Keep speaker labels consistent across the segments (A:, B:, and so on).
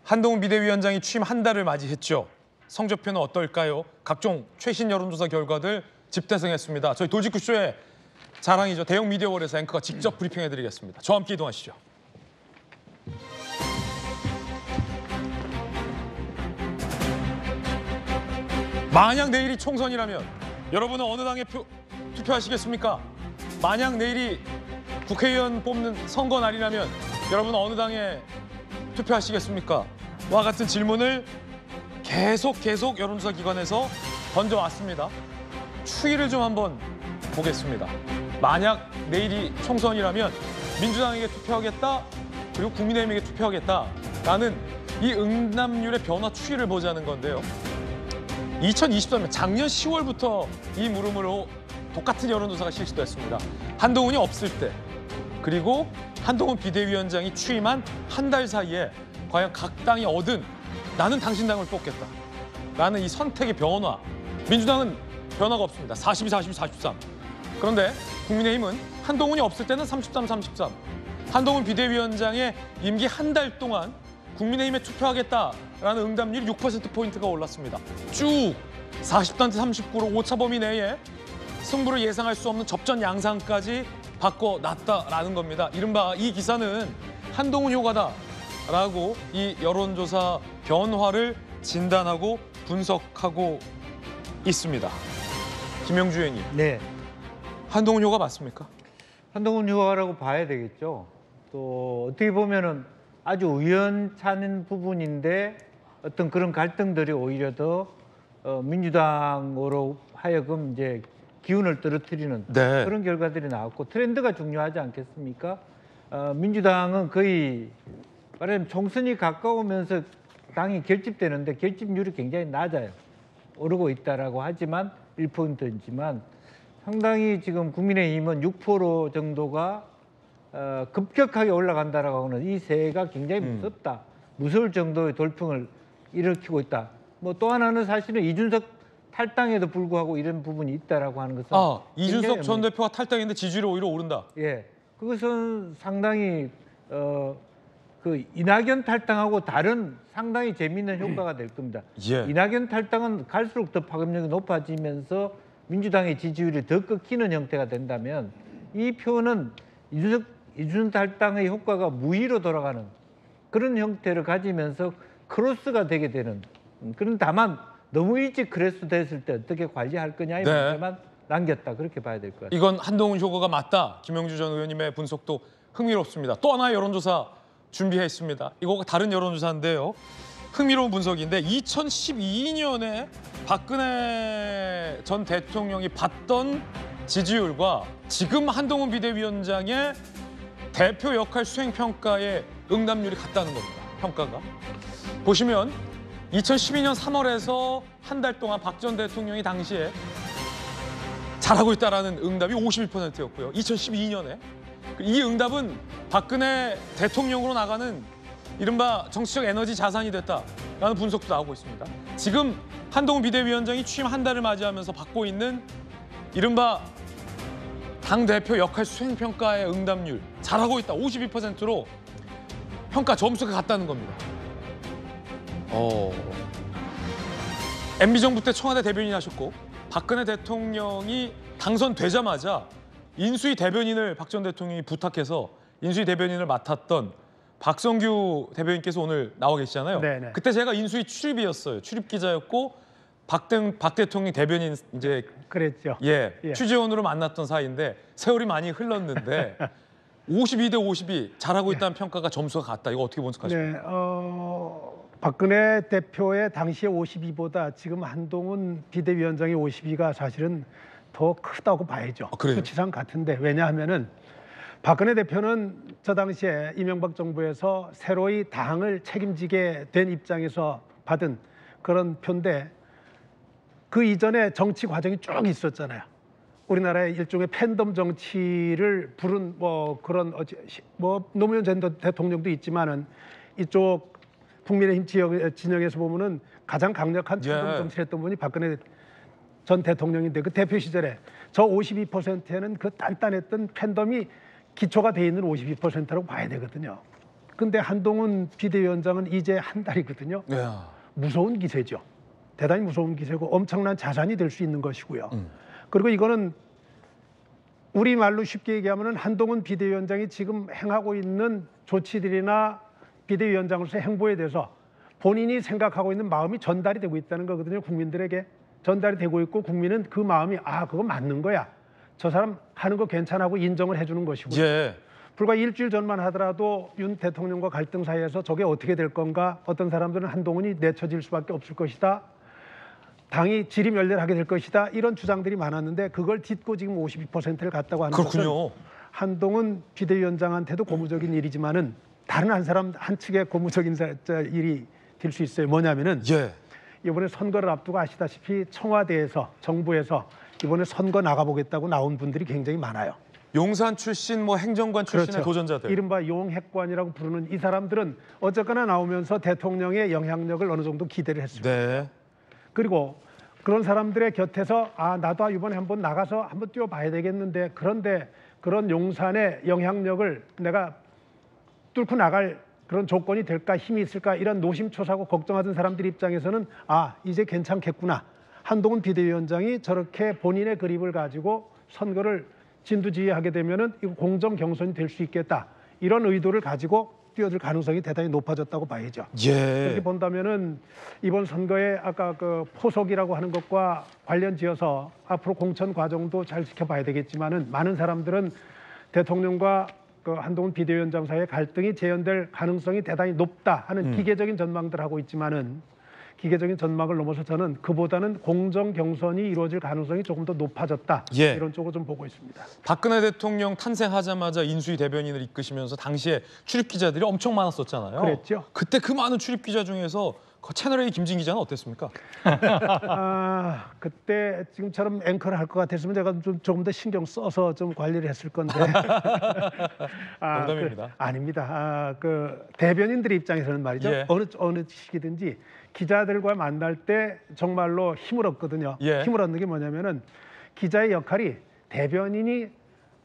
A: 한동훈 비대위원장이 취임 한 달을 맞이했죠. 성적표는 어떨까요? 각종 최신 여론조사 결과들 집대성했습니다. 저희 돌직구쇼의 자랑이죠. 대형 미디어월에서 앵커가 직접 브리핑해드리겠습니다. 저와 함께 이동하시죠. 만약 내일이 총선이라면 여러분은 어느 당에 투표하시겠습니까? 만약 내일이 국회의원 뽑는 선거 날이라면 여러분은 어느 당에 투표하시겠습니까? 와 같은 질문을 계속 여론조사 기관에서 던져왔습니다. 추이를 좀 한번 보겠습니다. 만약 내일이 총선이라면 민주당에게 투표하겠다, 그리고 국민의힘에게 투표하겠다라는 이 응답률의 변화 추이를 보자는 건데요. 2023년 작년 10월부터 이 물음으로 똑같은 여론조사가 실시됐습니다. 한동훈이 없을 때, 그리고 한동훈 비대위원장이 취임한 한 달 사이에 과연 각 당이 얻은 나는 당신 당을 뽑겠다 라는 이 선택의 변화. 민주당은 변화가 없습니다. 42, 42, 43. 그런데 국민의힘은 한동훈이 없을 때는 33, 33. 한동훈 비대위원장의 임기 한 달 동안 국민의힘에 투표하겠다라는 응답률이 6%포인트가 올랐습니다. 쭉 40대 39로 오차 범위 내에 승부를 예상할 수 없는 접전 양상까지 바꿔놨다라는 겁니다. 이른바 이 기사는 한동훈 효과다라고 이 여론조사 변화를 진단하고 분석하고 있습니다. 김영주 의원님.
B: 네.
A: 한동훈 효과 맞습니까?
B: 한동훈 효과라고 봐야 되겠죠. 또 어떻게 보면은 아주 우연찮은 부분인데 어떤 그런 갈등들이 오히려 더 민주당으로 하여금 이제 기운을 떨어뜨리는 그런 결과들이 나왔고, 트렌드가 중요하지 않겠습니까? 민주당은 거의 말하자면 총선이 가까우면서 당이 결집되는데 결집률이 굉장히 낮아요. 오르고 있다라고 하지만 1%이지만 상당히 지금 국민의힘은 6% 정도가 급격하게 올라간다라고 하는 이 세가 굉장히 무섭다. 무서울 정도의 돌풍을 일으키고 있다. 뭐 또 하나는 사실은 이준석 탈당에도 불구하고 이런 부분이 있다라고 하는 것은
A: 이준석 전 대표가 탈당했는데 지지율이 오히려 오른다.
B: 예, 그것은 상당히 그 이낙연 탈당하고 다른 상당히 재미있는 효과가 될 겁니다. 이낙연 탈당은 갈수록 더 파급력이 높아지면서 민주당의 지지율이 더 꺾이는 형태가 된다면, 이 표는 이준석 탈당의 효과가 무위로 돌아가는 그런 형태를 가지면서 크로스가 되게 되는 그런, 다만 너무 일찍 크로스 됐을 때 어떻게 관리할 거냐의 문제만 남겼다, 그렇게 봐야 될 것 같아요.
A: 이건 한동훈 효과가 맞다. 김영주 전 의원님의 분석도 흥미롭습니다. 또 하나의 여론조사 준비했습니다. 이거가 다른 여론조사인데요. 흥미로운 분석인데 2012년에 박근혜 전 대통령이 받던 지지율과 지금 한동훈 비대위원장의 대표 역할 수행평가의 응답률이 같다는 겁니다. 평가가. 보시면 2012년 3월에서 한 달 동안 박 전 대통령이 당시에 잘하고 있다라는 응답이 51%였고요. 2012년에 이 응답은 박근혜 대통령으로 나가는 이른바 정치적 에너지 자산이 됐다라는 분석도 나오고 있습니다. 지금 한동훈 비대위원장이 취임 한 달을 맞이하면서 받고 있는 이른바 당대표 역할 수행평가의 응답률, 잘하고 있다, 52%로 평가 점수가 같다는 겁니다. MB정부 때 청와대 대변인 하셨고, 박근혜 대통령이 당선되자마자 인수위 대변인을 박 전 대통령이 부탁해서 인수위 대변인을 맡았던 박성규 대변인께서 오늘 나와 계시잖아요.
C: 네네.
A: 그때 제가 인수위 출입이었어요. 출입 기자였고 박 대통령 대변인 이제
C: 그랬죠.
A: 취재원으로 만났던 사이인데 세월이 많이 흘렀는데 52대 52 잘하고 있다는 평가가 점수가 같다. 이거 어떻게 분석하십니까?
C: 네, 박근혜 대표의 당시의 52보다 지금 한동훈 비대위원장의 52가 사실은 더 크다고 봐야죠. 수치상 같은데, 왜냐하면은 박근혜 대표는 저 당시에 이명박 정부에서 새로이 당을 책임지게 된 입장에서 받은 그런 표인데, 그 이전에 정치 과정이 쭉 있었잖아요. 우리나라의 일종의 팬덤 정치를 부른 그런 노무현 전 대통령도 있지만은 이쪽 국민의힘 진영에서 보면은 가장 강력한 팬덤 정치를 했던 분이 박근혜 전 대통령인데, 그 대표 시절에 저 52%에는 그 단단했던 팬덤이 기초가 돼 있는 52%라고 봐야 되거든요. 근데 한동훈 비대위원장은 이제 한 달이거든요. 무서운 기세죠. 대단히 무서운 기세고 엄청난 자산이 될 수 있는 것이고요. 그리고 이거는 우리말로 쉽게 얘기하면 한동훈 비대위원장이 지금 행하고 있는 조치들이나 비대위원장으로서의 행보에 대해서 본인이 생각하고 있는 마음이 전달이 되고 있다는 거거든요. 국민들에게 전달이 되고 있고 국민은 그 마음이 그거 맞는 거야. 저 사람 하는 거 괜찮아고 인정을 해주는 것이고요. 불과 일주일 전만 하더라도 윤 대통령과 갈등 사이에서 저게 어떻게 될 건가? 어떤 사람들은 한동훈이 내쳐질 수밖에 없을 것이다. 당이 지리멸렬하게 될 것이다. 이런 주장들이 많았는데 그걸 딛고 지금 52%를 갔다고 하는 것은 한동훈 비대위원장한테도 고무적인 일이지만은 다른 한 사람 한 측의 고무적인 일이 될 수 있어요. 뭐냐면은 이번에 선거를 앞두고 아시다시피 청와대에서 정부에서 이번에 선거 나가보겠다고 나온 분들이 굉장히 많아요.
A: 용산 출신, 뭐 행정관 출신의 도전자들.
C: 이른바 용핵관이라고 부르는 이 사람들은 어쨌거나 나오면서 대통령의 영향력을 어느 정도 기대를 했습니다. 그리고 그런 사람들의 곁에서 나도 이번에 한번 나가서 한번 뛰어봐야 되겠는데 그런데 그런 용산의 영향력을 내가 뚫고 나갈 그런 조건이 될까 힘이 있을까 이런 노심초사하고 걱정하던 사람들 입장에서는 이제 괜찮겠구나. 한동훈 비대위원장이 저렇게 본인의 그립을 가지고 선거를 진두지휘하게 되면은 이거 공정 경선이 될 수 있겠다. 이런 의도를 가지고 뛰어들 가능성이 대단히 높아졌다고 봐야죠. 그렇게 본다면은 이번 선거에 아까 그 포석이라고 하는 것과 관련지어서 앞으로 공천 과정도 잘 지켜봐야 되겠지만은 많은 사람들은 대통령과 그 한동훈 비대위원장 사이의 갈등이 재현될 가능성이 대단히 높다 하는 기계적인 전망들 하고 있지만은 기계적인 전망을 넘어서 저는 그보다는 공정 경선이 이루어질 가능성이 조금 더 높아졌다. 이런 쪽으로 좀 보고 있습니다.
A: 박근혜 대통령 탄생하자마자 인수위 대변인을 이끄시면서 당시에 출입 기자들이 엄청 많았었잖아요.
C: 그랬죠.
A: 그때 그 많은 출입 기자 중에서 그 채널A 김진 기자는 어땠습니까?
C: 그때 지금처럼 앵커를 할 것 같았으면 제가 조금 더 신경 써서 좀 관리를 했을 건데.
A: 농담입니다.
C: 아닙니다. 그 대변인들의 입장에서는 말이죠. 어느 시기든지 기자들과 만날 때 정말로 힘을 얻거든요. 힘을 얻는 게 뭐냐면은 기자의 역할이 대변인이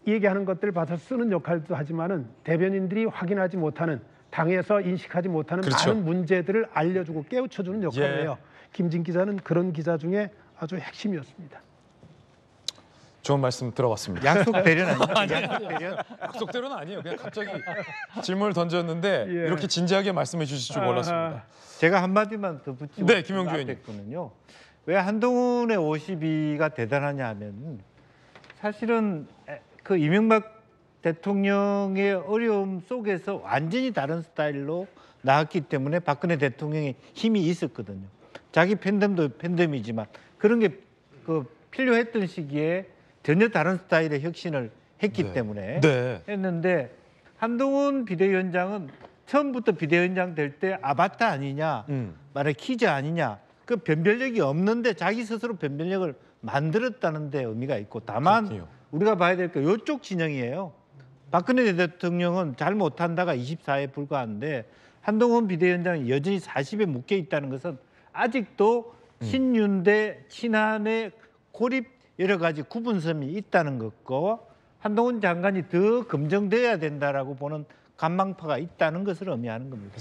C: 얘기하는 것들을 봐서 쓰는 역할도 하지만은 대변인들이 확인하지 못하는 당에서 인식하지 못하는 많은 문제들을 알려주고 깨우쳐주는 역할이에요. 김진 기자는 그런 기자 중에 아주 핵심이었습니다.
A: 좋은 말씀 들어봤습니다.
B: 약속 대련 아니에요?
A: 약속대로는 아니에요. 그냥 갑자기 질문을 던졌는데 이렇게 진지하게 말씀해 주실 줄 몰랐습니다.
B: 제가 한마디만 더 붙이고
A: 김영주 의원님.
B: 왜 한동훈의 52가 대단하냐 하면 사실은 그 이명박 대통령의 어려움 속에서 완전히 다른 스타일로 나왔기 때문에 박근혜 대통령의 힘이 있었거든요. 자기 팬덤도 팬덤이지만 그런 게 그 필요했던 시기에 전혀 다른 스타일의 혁신을 했기 때문에 했는데 한동훈 비대위원장은 처음부터 비대위원장 될 때 아바타 아니냐, 말해 키즈 아니냐, 그 변별력이 없는데 자기 스스로 변별력을 만들었다는 데 의미가 있고 다만 우리가 봐야 될 게 이쪽 진영이에요. 박근혜 대통령은 잘 못한다가 24에 불과한데 한동훈 비대위원장이 여전히 40에 묶여 있다는 것은 아직도 친윤대 친한의 고립 여러 가지 구분점이 있다는 것과 한동훈 장관이 더 검증돼야 된다라고 보는 간망파가 있다는 것을 의미하는 겁니다.